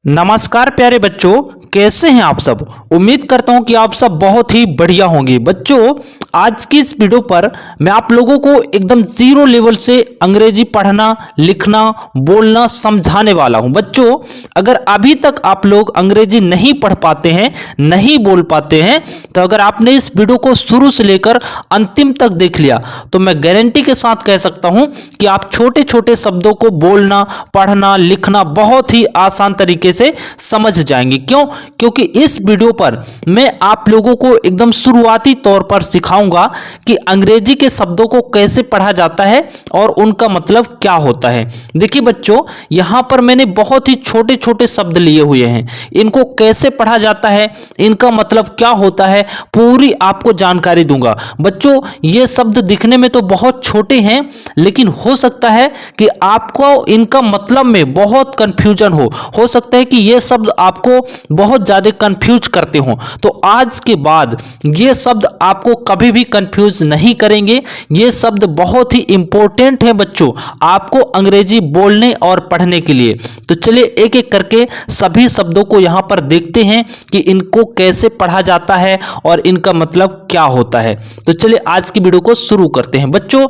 नमस्कार प्यारे बच्चों, कैसे हैं आप सब। उम्मीद करता हूं कि आप सब बहुत ही बढ़िया होंगे। बच्चों, आज की इस वीडियो पर मैं आप लोगों को एकदम जीरो लेवल से अंग्रेजी पढ़ना, लिखना, बोलना समझाने वाला हूं। बच्चों, अगर अभी तक आप लोग अंग्रेजी नहीं पढ़ पाते हैं, नहीं बोल पाते हैं, तो अगर आपने इस वीडियो को शुरू से लेकर अंतिम तक देख लिया तो मैं गारंटी के साथ कह सकता हूं कि आप छोटे छोटे शब्दों को बोलना, पढ़ना, लिखना बहुत ही आसान तरीके से समझ जाएंगे। क्योंकि इस वीडियो पर मैं आप लोगों को एकदम शुरुआती तौर पर सिखाऊंगा कि अंग्रेजी के शब्दों को कैसे पढ़ा जाता है और उनका मतलब क्या होता है। देखिए बच्चों, यहां पर मैंने बहुत ही छोटे छोटे शब्द लिए हुए हैं। इनको कैसे पढ़ा जाता है, इनका मतलब क्या होता है, पूरी आपको जानकारी दूंगा। बच्चों, ये शब्द दिखने में तो बहुत छोटे हैं, लेकिन हो सकता है कि आपको इनका मतलब में बहुत कंफ्यूजन हो सकता है कि ये शब्द आपको बहुत ज्यादा कंफ्यूज करते हो। तो आज के बाद ये शब्द आपको कभी भी कंफ्यूज नहीं करेंगे। ये शब्द बहुत ही इंपॉर्टेंट है बच्चों, आपको अंग्रेजी बोलने और पढ़ने के लिए। तो चलिए एक एक करके सभी शब्दों को यहां पर देखते हैं कि इनको कैसे पढ़ा जाता है और इनका मतलब क्या होता है। तो चलिए आज की वीडियो को शुरू करते हैं। बच्चों,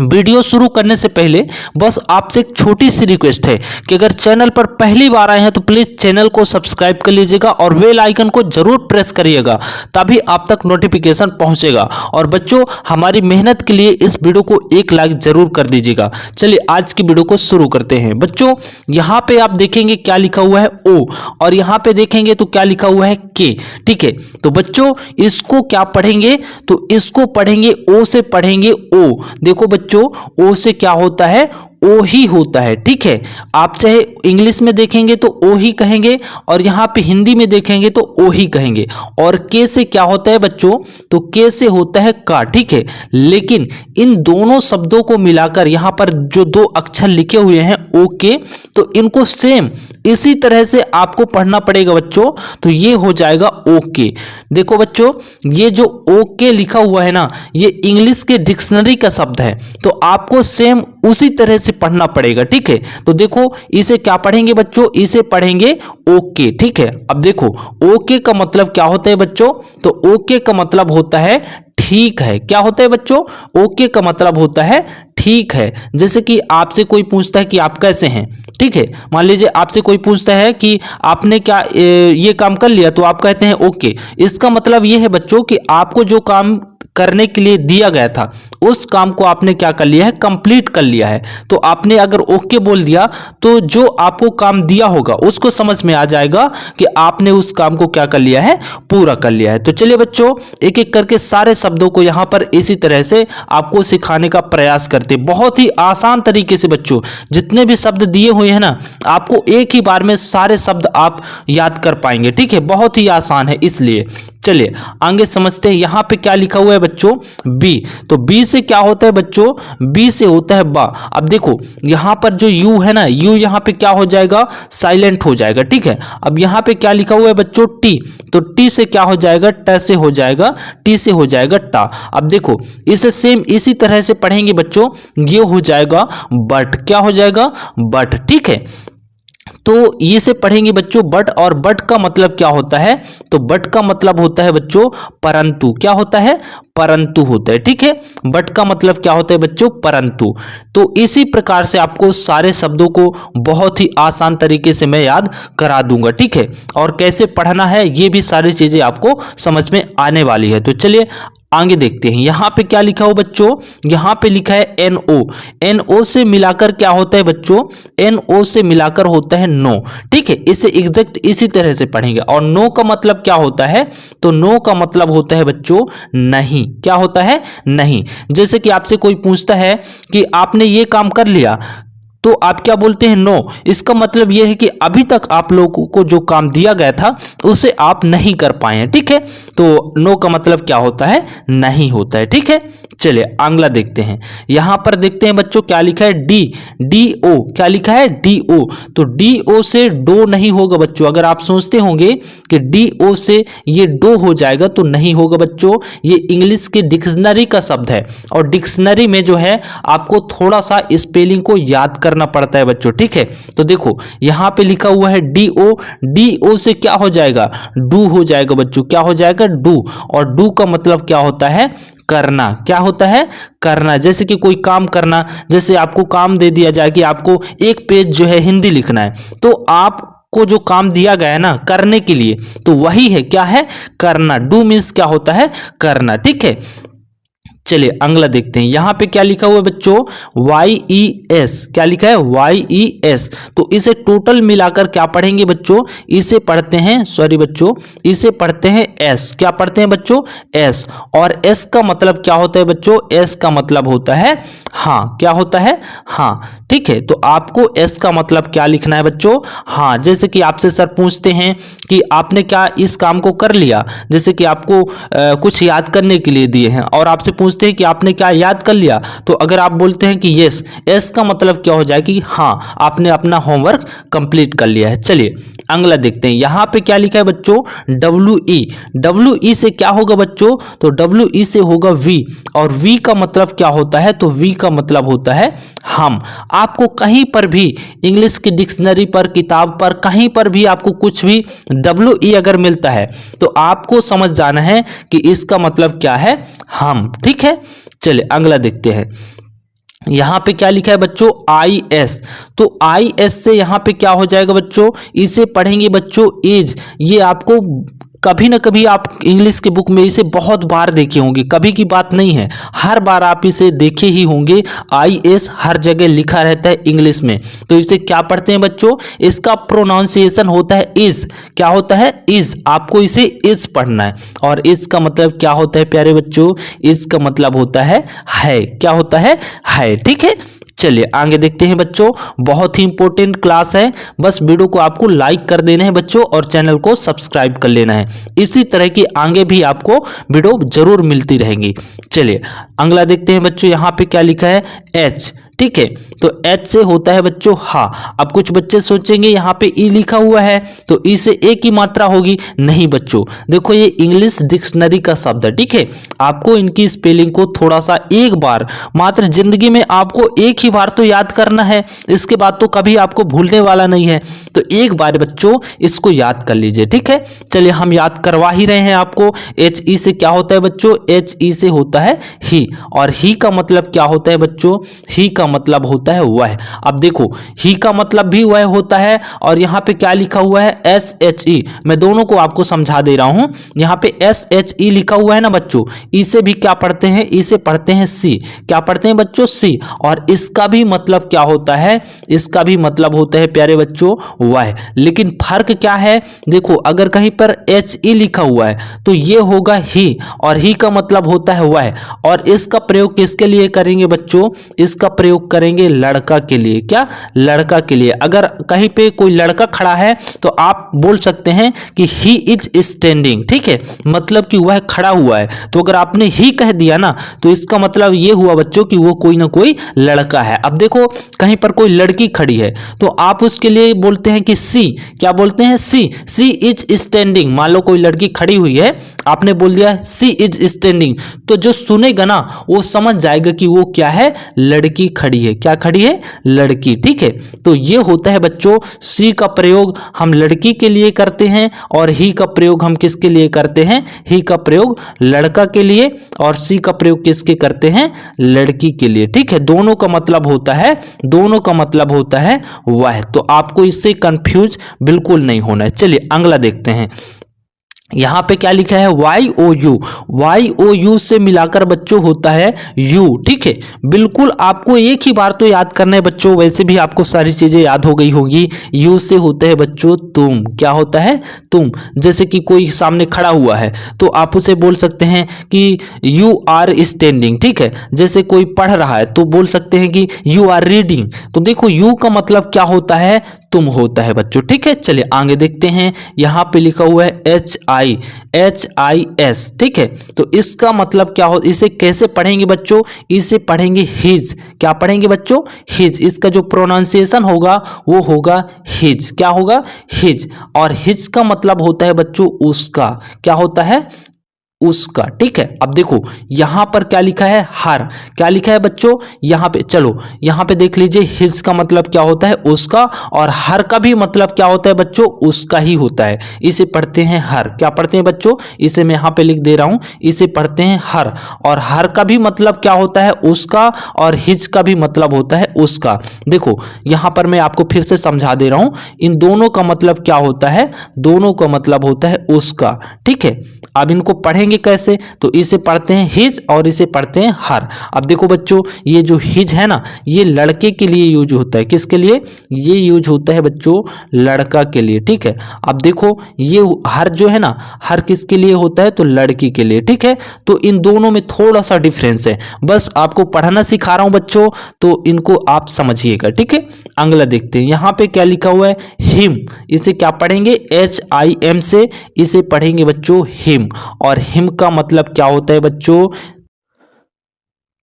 वीडियो शुरू करने से पहले बस आपसे एक छोटी सी रिक्वेस्ट है कि अगर चैनल पर पहली बार आए हैं तो प्लीज चैनल को सब्सक्राइब कर लीजिएगा और बेल आइकन को जरूर प्रेस करिएगा, तभी आप तक नोटिफिकेशन पहुंचेगा। और बच्चों, हमारी मेहनत के लिए इस वीडियो को एक लाइक जरूर कर दीजिएगा। चलिए आज की वीडियो को शुरू करते हैं। बच्चों, यहाँ पे आप देखेंगे क्या लिखा हुआ है ओ, और यहाँ पे देखेंगे तो क्या लिखा हुआ है के। ठीक है, तो बच्चों इसको क्या पढ़ेंगे, तो इसको पढ़ेंगे ओ से पढ़ेंगे ओ। देखो बच्चों, ओ से क्या होता है, ओ ही होता है। ठीक है, आप चाहे इंग्लिश में देखेंगे तो ओ ही कहेंगे और यहां पे हिंदी में देखेंगे तो ओ ही कहेंगे। और के से क्या होता है बच्चों, तो के से होता है का। ठीक है, लेकिन इन दोनों शब्दों को मिलाकर यहां पर जो दो अक्षर लिखे हुए हैं ओ के, तो इनको सेम इसी तरह से आपको पढ़ना पड़ेगा बच्चों। तो ये हो जाएगा ओके। देखो बच्चों, ये जो ओके लिखा हुआ है ना, ये इंग्लिश के डिक्शनरी का शब्द है, तो आपको सेम उसी तरह से पढ़ना पड़ेगा। ठीक है, तो देखो इसे क्या पढ़ेंगे बच्चों, इसे पढ़ेंगे ओके। ठीक है, अब देखो ओके का मतलब क्या होता है बच्चों, तो ओके का मतलब होता है ठीक है। क्या होता है बच्चों, ओके का मतलब होता है ठीक है। जैसे कि आपसे कोई पूछता है कि आप कैसे हैं, ठीक है, मान लीजिए आपसे कोई पूछता है कि आपने क्या ये काम कर लिया, तो आप कहते हैं ओके। इसका मतलब ये है बच्चों कि आपको जो काम करने के लिए दिया गया था उस काम को आपने क्या कर लिया है, कंप्लीट कर लिया है। तो आपने अगर ओके बोल दिया तो जो आपको काम दिया होगा उसको समझ में आ जाएगा कि आपने उस काम को क्या कर लिया है, पूरा कर लिया है। तो चलिए बच्चों, एक एक करके सारे शब्दों को यहां पर इसी तरह से आपको सिखाने का प्रयास करते हैं, बहुत ही आसान तरीके से। बच्चों, जितने भी शब्द दिए हुए हैं ना, आपको एक ही बार में सारे शब्द आप याद कर पाएंगे। ठीक है, बहुत ही आसान है, इसलिए चलिए आगे समझते हैं। यहां पे क्या लिखा हुआ है बच्चों, बी। तो बी से क्या होता है बच्चों, बी से होता है बा। अब देखो यहां पर जो यू है ना, यू यहां पे क्या हो जाएगा, साइलेंट हो जाएगा। ठीक है, अब यहां पे क्या लिखा हुआ है बच्चों, टी। तो टी से क्या हो जाएगा, ट से हो जाएगा, टी से हो जाएगा टा। अब देखो इसे सेम इसी तरह से पढ़ेंगे बच्चों, ये हो जाएगा बट। क्या हो जाएगा, बट। ठीक है, तो ये से पढ़ेंगे बच्चों बट। और बट का मतलब क्या होता है, तो बट का मतलब होता है बच्चों परंतु। क्या होता है, परंतु होता है। ठीक है, बट का मतलब क्या होता है बच्चों, परंतु। तो इसी प्रकार से आपको सारे शब्दों को बहुत ही आसान तरीके से मैं याद करा दूंगा। ठीक है, और कैसे पढ़ना है ये भी सारी चीजें आपको समझ में आने वाली है। तो चलिए आगे देखते हैं। यहां पे क्या लिखा हो बच्चों, यहां पे लिखा है NO। NO से मिलाकर क्या होता है बच्चों, NO से मिलाकर होता है नो। ठीक है, इसे एग्जैक्ट इसी तरह से पढ़ेंगे। और नो का मतलब क्या होता है, तो नो का मतलब होता है बच्चों नहीं। क्या होता है, नहीं। जैसे कि आपसे कोई पूछता है कि आपने ये काम कर लिया, तो आप क्या बोलते हैं, नो। इसका मतलब यह है कि अभी तक आप लोगों को जो काम दिया गया था उसे आप नहीं कर पाए हैं। ठीक है, तो नो का मतलब क्या होता है, नहीं होता है। ठीक है, चलिए अगला देखते हैं। यहां पर देखते हैं बच्चों क्या लिखा है, डी। डी ओ, क्या लिखा है, डी ओ। तो डी ओ से डो नहीं होगा बच्चों। अगर आप सोचते होंगे कि डी ओ से ये डो हो जाएगा, तो नहीं होगा बच्चों। ये इंग्लिश के डिक्शनरी का शब्द है और डिक्शनरी में जो है आपको थोड़ा सा स्पेलिंग को याद करना पड़ता है बच्चों। ठीक है, तो देखो यहां पे लिखा हुआ है डी ओ, डी ओ से क्या हो जाएगा, डू हो जाएगा बच्चों, क्या हो जाएगा, डू। और डू का मतलब क्या होता है, करना। क्या होता है, करना। जैसे कि कोई काम करना, जैसे आपको काम दे दिया जाए कि आपको एक पेज जो है हिंदी लिखना है, तो आपको जो काम दिया गया है ना करने के लिए, तो वही है क्या है, करना। डू मीन्स क्या होता है, करना। ठीक है, चलिए अगला देखते हैं। यहां पे क्या लिखा हुआ है बच्चों, YES, क्या लिखा है, YES। तो इसे टोटल मिलाकर क्या पढ़ेंगे बच्चों, इसे पढ़ते हैं, सॉरी बच्चों, इसे पढ़ते हैं S। क्या पढ़ते हैं बच्चों, S। और S का मतलब क्या होता है बच्चों, S का मतलब होता है हाँ। क्या होता है, हाँ। ठीक है, तो आपको S का मतलब क्या लिखना है बच्चों, हाँ। जैसे कि आपसे सर पूछते हैं कि आपने क्या इस काम को कर लिया, जैसे कि आपको कुछ याद करने के लिए दिए हैं और आपसे पूछते हैं कि आपने क्या याद कर लिया, तो अगर आप बोलते हैं कि यस, एस का मतलब क्या हो जाए कि हाँ, आपने अपना होमवर्क कंप्लीट कर लिया है। चलिए अगला देखते हैं। यहां पे क्या लिखा है बच्चों, WE। WE से क्या होगा बच्चों, तो WE से होगा V। और V का मतलब क्या होता है, तो V का मतलब होता है हम। आपको कहीं पर भी इंग्लिश की डिक्शनरी पर, किताब पर, कहीं पर भी आपको कुछ भी WE अगर मिलता है तो आपको समझ जाना है कि इसका मतलब क्या है, हम। ठीक है, चलिए अगला देखते हैं। यहां पे क्या लिखा है बच्चों, IS। तो IS से यहां पे क्या हो जाएगा बच्चों, इसे पढ़ेंगे बच्चों एज। ये आपको कभी ना कभी आप इंग्लिश के बुक में इसे बहुत बार देखे होंगे, कभी की बात नहीं है, हर बार आप इसे देखे ही होंगे। IS हर जगह लिखा रहता है इंग्लिश में। तो इसे क्या पढ़ते हैं बच्चों, इसका प्रोनाउंसिएशन होता है इज। क्या होता है, इज। आपको इसे इज पढ़ना है। और इसका मतलब क्या होता है प्यारे बच्चों, इसका मतलब होता है। क्या होता है, ठीक है। चलिए आगे देखते हैं बच्चों, बहुत ही इंपॉर्टेंट क्लास है। बस वीडियो को आपको लाइक कर देना है बच्चों और चैनल को सब्सक्राइब कर लेना है। इसी तरह की आगे भी आपको वीडियो जरूर मिलती रहेंगी। चलिए अगला देखते हैं बच्चों। यहाँ पे क्या लिखा है, H। ठीक है, तो H से होता है बच्चों हाँ। अब कुछ बच्चे सोचेंगे यहाँ पे E लिखा हुआ है तो E से एक ही मात्रा होगी, नहीं बच्चों, देखो ये इंग्लिश डिक्शनरी का शब्द है। ठीक है, आपको इनकी स्पेलिंग को थोड़ा सा एक बार, मात्र जिंदगी में आपको एक ही बार तो याद करना है, इसके बाद तो कभी आपको भूलने वाला नहीं है। तो एक बार बच्चों इसको याद कर लीजिए। ठीक है, चलिए हम याद करवा ही रहे हैं आपको। HE से क्या होता है बच्चों, HE से होता है ही। और ही का मतलब क्या होता है बच्चों, ही का मतलब होता है वह। अब देखो ही का मतलब भी वह होता है। और यहाँ पे क्या लिखा हुआ है, SHE। मैं दोनों को आपको समझा दे रहा हूं। यहाँ पे SHE लिखा हुआ है ना बच्चों, इसे भी क्या पढ़ते हैं, इसे पढ़ते हैं सी। क्या पढ़ते हैं बच्चों, सी। और इसका भी मतलब क्या होता है, इसका भी मतलब होता है प्यारे बच्चों वह। लेकिन फर्क क्या है, देखो अगर कहीं पर HE लिखा हुआ है तो ये होगा ही, और ही का मतलब होता है वह। और इसका प्रयोग किसके लिए करेंगे बच्चों, इसका प्रयोग करेंगे लड़का के लिए। क्या, लड़का के लिए। अगर कहीं पे कोई लड़का खड़ा है तो आप बोल सकते हैं कि ही इज स्टैंडिंग। ठीक है, मतलब कि वह खड़ा हुआ है। तो अगर आपने ही कह दिया ना तो इसका मतलब ये हुआ बच्चों कि वो कोई ना कोई लड़का है। अब देखो कहीं पर कोई लड़की खड़ी है तो आप उसके लिए बोलते हैं कि सी। क्या बोलते हैं, सी इज स्टैंडिंग। मान लो कोई लड़की खड़ी हुई है, आपने बोल दिया सी इज स्टैंडिंग, तो जो सुनेगा ना वो समझ जाएगा कि वो क्या है, लड़की खड़ी है। क्या खड़ी है, लड़की। ठीक है, तो ये होता है बच्चों सी का प्रयोग हम लड़की के लिए करते हैं और ही का प्रयोग हम किसके लिए करते हैं, ही का प्रयोग लड़का के लिए और सी का प्रयोग किसके करते हैं, लड़की के लिए। ठीक है, दोनों का मतलब होता है, दोनों का मतलब होता है वह। तो आपको इससे कंफ्यूज बिल्कुल नहीं होना है। चलिए अगला देखते हैं। यहाँ पे क्या लिखा है, YOU। YOU से मिलाकर बच्चों होता है U। ठीक है, बिल्कुल आपको एक ही बार तो याद करना है बच्चों, वैसे भी आपको सारी चीजें याद हो गई होगी। U से होता है बच्चों तुम। क्या होता है, तुम। जैसे कि कोई सामने खड़ा हुआ है तो आप उसे बोल सकते हैं कि यू आर स्टैंडिंग। ठीक है, जैसे कोई पढ़ रहा है तो बोल सकते हैं कि यू आर रीडिंग। तो देखो U का मतलब क्या होता है, तुम होता है बच्चों। ठीक है, चलिए आगे देखते हैं। यहाँ पे लिखा हुआ है HIS। ठीक है, तो इसका मतलब क्या हो, इसे कैसे पढ़ेंगे बच्चों, इसे पढ़ेंगे हिज। क्या पढ़ेंगे बच्चों, हिज। इसका जो प्रोनाउंसिएशन होगा वो होगा हिज। क्या होगा, हिज। और हिज का मतलब होता है बच्चों उसका। क्या होता है, उसका। ठीक है, अब देखो यहां पर क्या लिखा है, हर। क्या लिखा है बच्चों यहां पे, चलो यहां पे देख लीजिए, हिज का मतलब क्या होता है, उसका, और हर का भी मतलब क्या होता है बच्चों, उसका ही होता है। इसे पढ़ते हैं हर। क्या पढ़ते हैं बच्चों, इसे मैं यहां पे लिख दे रहा हूं, इसे पढ़ते हैं हर। और हर का भी मतलब क्या होता है, उसका, और हिज का भी मतलब होता है उसका। देखो यहां पर मैं आपको फिर से समझा दे रहा हूं, इन दोनों का मतलब क्या होता है, दोनों का मतलब होता है उसका। ठीक है, अब इनको पढ़ेंगे कैसे, तो इसे पढ़ते हैं हिज और इसे पढ़ते हैं हर। अब देखो बच्चों, ये जो हिज है ना, ये लड़के के लिए यूज होता है। किसके लिए, ये यूज होता है बच्चों, लड़का के लिए। ठीक है, अब देखो ये हर जो है ना, हर किसके लिए होता है, तो लड़की के लिए। ठीक है, तो इन दोनों में थोड़ा सा डिफरेंस है, बस आपको पढ़ना सिखा रहा हूं बच्चों, तो इनको आप समझिएगा। ठीक है, अगला देखते हैं, यहां पे क्या लिखा हुआ है, हिम। इसे क्या पढ़ेंगे, HIM से इसे पढ़ेंगे बच्चों हिम। और हिम का मतलब क्या होता है बच्चों,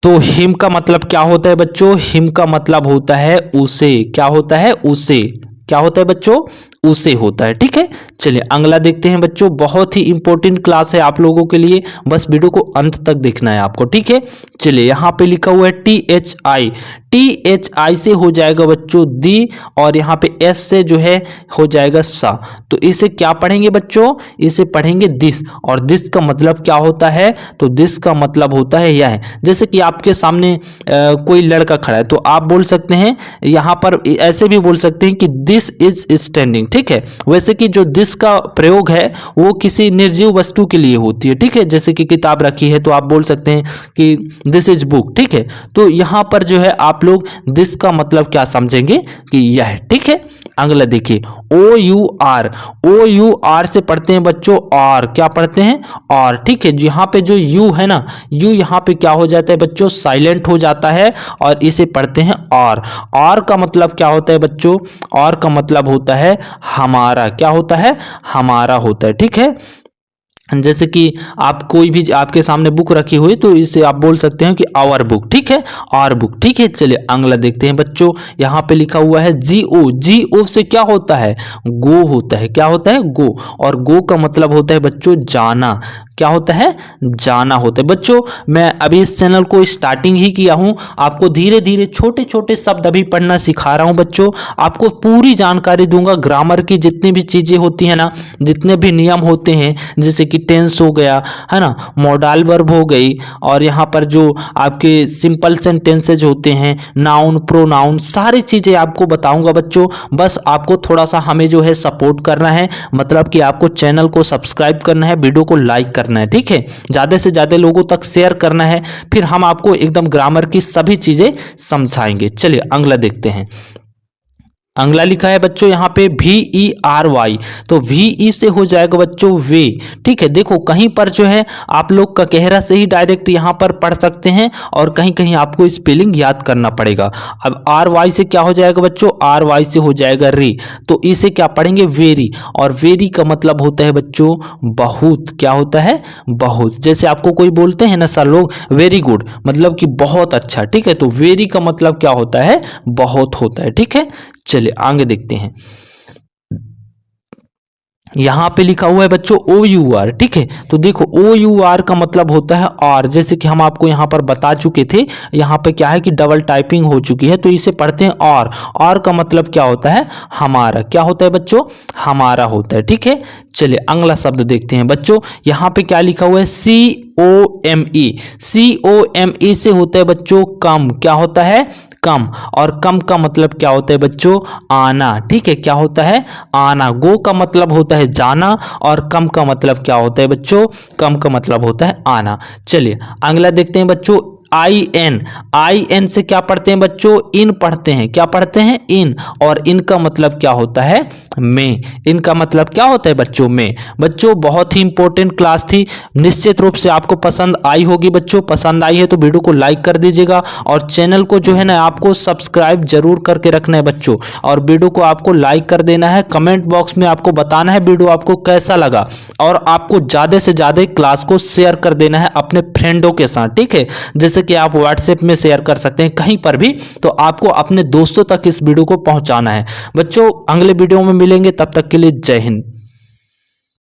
तो हिम का मतलब क्या होता है बच्चों, हिम का मतलब होता है उसे। क्या होता है, उसे। क्या होता है बच्चों, उसे होता है। ठीक है, चलिए अगला देखते हैं बच्चों, बहुत ही इंपॉर्टेंट क्लास है आप लोगों के लिए, बस वीडियो को अंत तक देखना है आपको। ठीक है, चलिए यहां पे लिखा हुआ है THI। THI से हो जाएगा बच्चों दी, और यहाँ पे S से जो है हो जाएगा सा। तो इसे क्या पढ़ेंगे बच्चों, इसे पढ़ेंगे दिस। और दिस का मतलब क्या होता है, तो दिस का मतलब होता है यह। जैसे कि आपके सामने कोई लड़का खड़ा है, तो आप बोल सकते हैं यहाँ पर, ऐसे भी बोल सकते हैं कि दिस इज स्टैंडिंग। ठीक है, वैसे कि जो दिस का प्रयोग है वो किसी निर्जीव वस्तु के लिए होती है। ठीक है, जैसे कि किताब रखी है तो आप बोल सकते हैं कि दिस इज बुक। ठीक है, तो यहाँ पर जो है आप लोग दिस का मतलब क्या समझेंगे कि यह। ठीक है, अगला देखिए, OUR। OUR से पढ़ते हैं बच्चों और। क्या पढ़ते हैं, और। ठीक है, यहाँ पे जो यू है ना, यू यहाँ पे क्या हो जाता है बच्चों, साइलेंट हो जाता है, और इसे पढ़ते हैं और का मतलब क्या होता है बच्चों, और का मतलब होता है हमारा। क्या होता है, हमारा होता है। ठीक है, जैसे कि आप कोई भी आपके सामने बुक रखी हुई, तो इसे आप बोल सकते हैं कि आवर बुक। ठीक है, आवर बुक। ठीक है, चलिए अगला देखते हैं बच्चों, यहाँ पे लिखा हुआ है GO। GO से क्या होता है, गो होता है। क्या होता है, गो। और गो का मतलब होता है बच्चों जाना। क्या होता है, जाना होता है। बच्चों मैं अभी इस चैनल को स्टार्टिंग ही किया हूं, आपको धीरे धीरे छोटे छोटे शब्द अभी पढ़ना सिखा रहा हूं बच्चों। आपको पूरी जानकारी दूंगा, ग्रामर की जितनी भी चीजें होती है ना, जितने भी नियम होते हैं, जैसे कि टेंस हो गया है ना, मॉडल वर्ब हो गई, और यहाँ पर जो आपके सिंपल सेंटेंसेज होते हैं, नाउन प्रोनाउन, सारी चीजें आपको बताऊंगा बच्चों। बस आपको थोड़ा सा हमें जो है सपोर्ट करना है, मतलब कि आपको चैनल को सब्सक्राइब करना है, वीडियो को लाइक करना है। ठीक है, ज्यादा से ज्यादा लोगों तक शेयर करना है, फिर हम आपको एकदम ग्रामर की सभी चीजें समझाएंगे। चलिए अगला देखते हैं, अगला लिखा है बच्चों यहाँ पे VERY। तो VE से हो जाएगा बच्चों वे। ठीक है, देखो कहीं पर जो है आप लोग का कहरा से ही डायरेक्ट यहाँ पर पढ़ सकते हैं, और कहीं कहीं आपको स्पेलिंग याद करना पड़ेगा। अब RY से क्या हो जाएगा बच्चों, RY से हो जाएगा रे। तो इसे क्या पढ़ेंगे, वेरी। और वेरी का मतलब होता है बच्चों बहुत। क्या होता है, बहुत। जैसे आपको कोई बोलते हैं ना सर लोग, वेरी गुड, मतलब कि बहुत अच्छा। ठीक है, तो वेरी का मतलब क्या होता है, बहुत होता है। ठीक है, चलिए आगे देखते हैं, यहां पे लिखा हुआ है बच्चों OUR। ठीक है, तो देखो OUR का मतलब होता है और। जैसे कि हम आपको यहां पर बता चुके थे, यहां पे क्या है कि डबल टाइपिंग हो चुकी है, तो इसे पढ़ते हैं और का मतलब क्या होता है, हमारा। क्या होता है बच्चों, हमारा होता है। ठीक है, चलिए अगला शब्द देखते हैं बच्चों, यहां पे क्या लिखा हुआ है COME। COME से होता है बच्चों कम। क्या होता है, कम। और कम का मतलब क्या होता है बच्चों, आना। ठीक है, क्या होता है, आना। गो का मतलब होता है जाना, और कम का मतलब क्या होता है बच्चों, कम का मतलब होता है आना। चलिए अगला देखते हैं बच्चों, IN से क्या पढ़ते हैं बच्चों, इन पढ़ते हैं। क्या पढ़ते हैं, इन। और इन का मतलब क्या होता है, में। इनका मतलब क्या होता है बच्चों, में। बच्चों बहुत ही इंपॉर्टेंट क्लास थी, निश्चित रूप से आपको पसंद आई होगी बच्चों। पसंद आई है तो वीडियो को लाइक कर दीजिएगा, और चैनल को जो है ना आपको सब्सक्राइब जरूर करके रखना है बच्चों। और वीडियो को आपको लाइक कर देना है, कमेंट बॉक्स में आपको बताना है वीडियो आपको कैसा लगा, और आपको ज्यादा से ज्यादा क्लास को शेयर कर देना है अपने फ्रेंडों के साथ। ठीक है, जैसे कि आप व्हाट्सएप में शेयर कर सकते हैं कहीं पर भी, तो आपको अपने दोस्तों तक इस वीडियो को पहुंचाना है बच्चों। अगले वीडियो में मिलेंगे, तब तक के लिए जय हिंद।